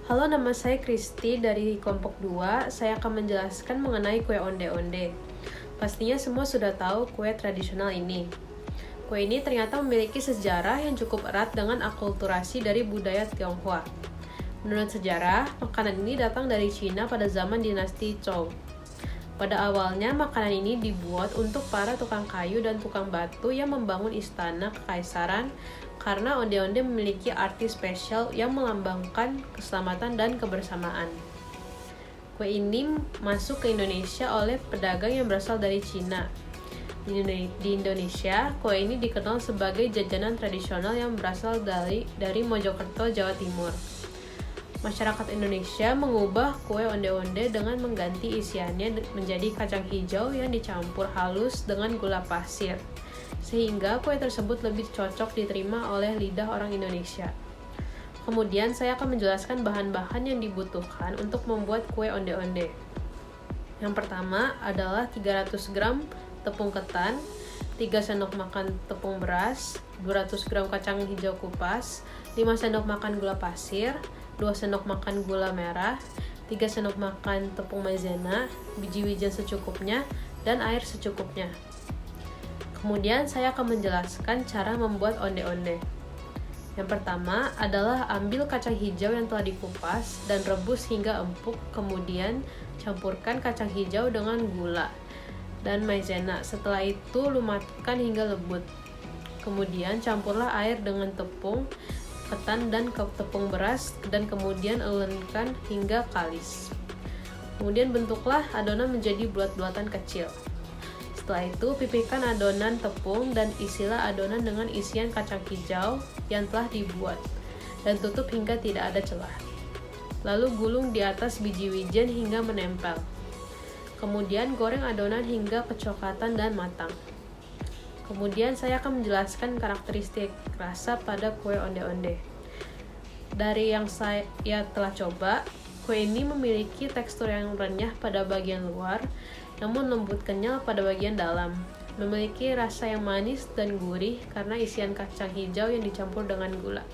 Halo, nama saya Kristi dari kelompok 2. Saya akan menjelaskan mengenai kue onde-onde. Pastinya semua sudah tahu kue tradisional ini. Kue ini ternyata memiliki sejarah yang cukup erat dengan akulturasi dari budaya Tionghoa. Menurut sejarah, makanan ini datang dari Cina pada zaman dinasti Zhou. Pada awalnya, makanan ini dibuat untuk para tukang kayu dan tukang batu yang membangun istana kekaisaran karena onde-onde memiliki arti spesial yang melambangkan keselamatan dan kebersamaan. Kue ini masuk ke Indonesia oleh pedagang yang berasal dari Cina. Di Indonesia, kue ini dikenal sebagai jajanan tradisional yang berasal dari Mojokerto, Jawa Timur. Masyarakat Indonesia mengubah kue onde-onde dengan mengganti isiannya menjadi kacang hijau yang dicampur halus dengan gula pasir, sehingga kue tersebut lebih cocok diterima oleh lidah orang Indonesia. Kemudian saya akan menjelaskan bahan-bahan yang dibutuhkan untuk membuat kue onde-onde. Yang pertama adalah 300 gram tepung ketan, 3 sendok makan tepung beras, 200 gram kacang hijau kupas, 5 sendok makan gula pasir, 2 sendok makan gula merah, 3 sendok makan tepung maizena, biji wijen secukupnya, dan air secukupnya. Kemudian saya akan menjelaskan cara membuat onde-onde. Yang pertama adalah ambil kacang hijau yang telah dikupas dan rebus hingga empuk, kemudian campurkan kacang hijau dengan gula dan maizena. Setelah itu lumatkan hingga lembut. Kemudian campurlah air dengan tepung ketan dan tepung beras dan kemudian ulenskan hingga kalis. Kemudian bentuklah adonan menjadi bulat-bulatan kecil. Setelah itu pipihkan adonan tepung dan isilah adonan dengan isian kacang hijau yang telah dibuat dan tutup hingga tidak ada celah. Lalu gulung di atas biji wijen hingga menempel. Kemudian goreng adonan hingga kecoklatan dan matang. Kemudian saya akan menjelaskan karakteristik rasa pada kue onde-onde. Dari yang saya telah coba, kue ini memiliki tekstur yang renyah pada bagian luar, namun lembut kenyal pada bagian dalam. Memiliki rasa yang manis dan gurih karena isian kacang hijau yang dicampur dengan gula.